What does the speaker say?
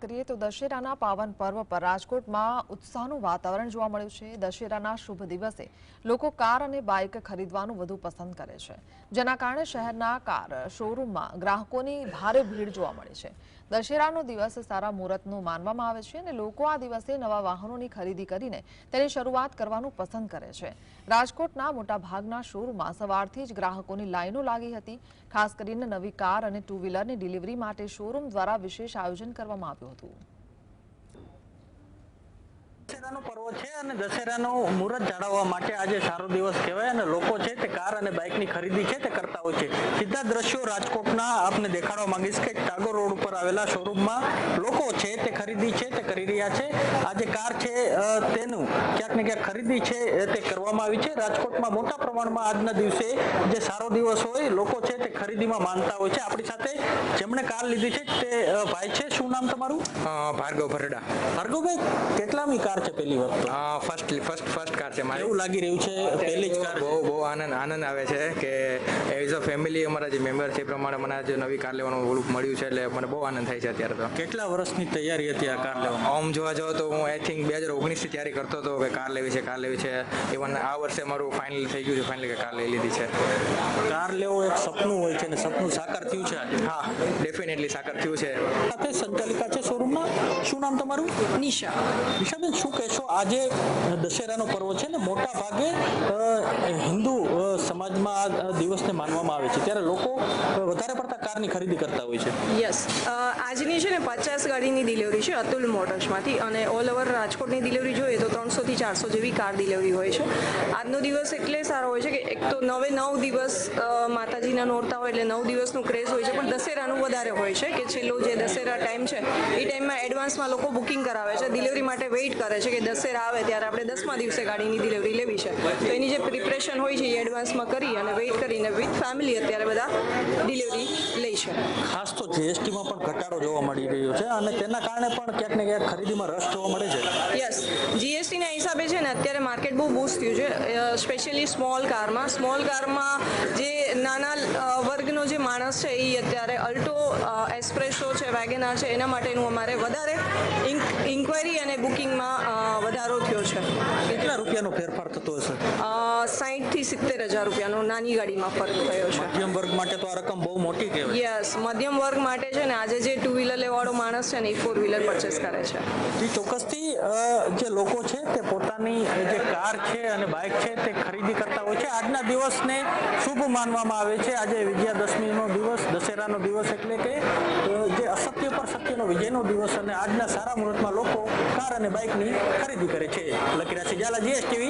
કરીએ તો દશેરાના પાવન પર્વ પર રાજકોટમાં ઉત્સાહનું વાતાવરણ જોવા મળ્યું છે। દશેરાના શુભ દિવસે લોકો કાર અને બાઇક ખરીદવાનું વધુ પસંદ કરે છે, જેના કારણે શહેરના કાર શોરૂમમાં ગ્રાહકોની ભારે ભીડ જોવા મળી છે। દશેરાનો દિવસ સારા મુહૂર્તનું માનવામાં આવે છે અને લોકો આ દિવસે નવા વાહનોની ખરીદી કરીને તેની શરૂઆત કરવાનું પસંદ કરે છે। રાજકોટના મોટાભાગના શોરૂમમાં સવારથી જ ગ્રાહકોની લાઈનો લાગી હતી। ખાસ કરીને નવી કાર અને ટુ વ્હીલરની ડિલિવરી માટે શોરૂમ દ્વારા વિશેષ આયોજન કરવામાં આવ્યું હતું। દશેરાનો પર્વ છે અને દશેરાનું મુહૂર્ત જાળવવા માટે આજે સારો દિવસ કહેવાય અને લોકો છે તે કાર અને બાઇકની ખરીદી છે તે કરતા હોય છે। સીધા દ્રશ્યો રાજકોટના આપને દેખાડવા માંગીશ કે ટાગોર રોડ ઉપર આવેલા શોરૂમમાં લોકો છે તે ખરીદી છે તે કરી રહ્યા છે। આ જે કાર છે તેનું ક્યાંક ને ક્યાંક ખરીદી છે તે કરવામાં આવી છે। રાજકોટમાં મોટા પ્રમાણમાં આજના દિવસે જે સારો દિવસ હોય લોકો છે તે ખરીદીમાં માનતા હોય છે। આપણી સાથે જેમણે કાર લીધી છે તે ભાઈ છે, શું નામ તમારું? ભાર્ગવ ભરડા। ભાર્ગવભાઈ, કેટલામી કાર છે પહેલી વખત? ફર્સ્ટ કાર છે મારી। એવું લાગી રહ્યું છે પહેલી જ કાર? બહુ આનંદ આવે છે કે એઝ અ ફેમિલી અમારા જે મેમ્બર છે એ પ્રમાણે મને આજે નવી કાર લેવાનું મળ્યું છે, એટલે મને બહુ આનંદ થાય છે અત્યારે તો। કેટલા વર્ષની તૈયારી હતી આ કાર લેવાની? આમ જોવા જાવ તો હું આઈ થિંક 2019 થી તૈયારી કરતો હતો કે કાર લેવી છે। ઇવન આ વર્ષે મારું ફાઇનલ થઈ ગયું છે, ફાઇનલી કે કાર લઈ લીધી છે। કાર લેવો એક સપનું હોય છે અને સપનું સાકાર થયું છે આજે? હા, ડેફિનેટલી સાકાર થયું છે। સાથે સંચાલિકા છે શોરૂમના, શું નામ તમારું? નિશા। નિશાબેન, શું કહેશો? આજે દશેરાનો પર્વ છે ને મોટા ભાગે હિન્દુ સમાજમાં આ દિવસને માનવામાં આવે છે, ત્યારે લોકો વધારે પડતા કારની ખરીદી કરતા હોય છે। યસ, આજની છે ને 50 ગાડીની ડિલિવરી છે અતુલ મોટર્સમાંથી અને ઓલ ઓવર રાજકોટની ડિલિવરી જોઈએ તો 300 થી 400 જેવી કાર ડિલિવરી હોય છે। આજનો દિવસ એટલે સારો હોય છે કે એક તો 9 દિવસ માતાજીના નોરતા હોય એટલે 9 દિવસનું ક્રેઝ હોય છે, પણ દશેરાનું વધારે હોય છે કે છેલ્લો જે દશેરા ટાઈમ છે એ ટાઈમમાં એડવાન્સમાં લોકો બુકિંગ કરાવે છે, ડિલિવરી માટે વેઇટ કરે છે કે દશેરા આવે ત્યારે આપણે 10મા દિવસે ગાડીની ડિલિવરી લેવી છે, તો એની જે પ્રિપરેશન હોય છે એ એડવાન્સમાં કરી અને વેઇટ કરીને વિથ ફેમિલી અત્યારે બધા ડિલિવરી લે છે। ખાસ તો જીએસટીમાં પણ ઘટાડો જોવા મળી રહ્યો છે અને તેના કારણે પણ ક્યાંક ને ક્યાંક ખરીદીમાં રસ જોવા મળે છે। યસ, જીએસટીના હિસાબે છે ને અત્યારે માર્કેટ બહુ બૂસ્ટ થયું છે, સ્પેશિયલી સ્મોલ કારમાં જે નાના વર્ગનો જે માણસ છે એ અત્યારે અલ્ટો, એસ્પ્રેસો છે, વેગેનાર છે, એના માટેનું અમારે વધારે ઇન્ક્વાયરી અને બુકિંગમાં વધારો થયો છે। કેટલા રૂપિયાનો ફેરફાર થતો હશે? 60 થી 70 હજાર રૂપિયાનો નાની ગાડીમાં ફરક થયો છે। મધ્યમ વર્ગ માટે તો આ રકમ બહુ મોટી કહેવાય। યસ, મધ્યમ વર્ગ માટે છે ને આજે જે ટુ વ્હીલર લેવાળો માણસ છે ને એ 4 વ્હીલર પરચેસ કરે છે। જે ચોક્કસથી જે લોકો છે તે પોતાની જે કાર છે અને બાઇક છે તે ખરીદી કરતા હોય છે। આજના દિવસને શુભ માનવામાં આવે છે। આજે વિજયાદશમીનો દિવસ, દશેરાનો દિવસ, એટલે કે જે અસત્ય પર સત્યનો વિજયનો દિવસ, અને આજના સારા મુહૂર્તમાં લોકો કાર અને બાઇકની ખરીદી કરે છે। લકીરાજ ઝાલા, GSTV।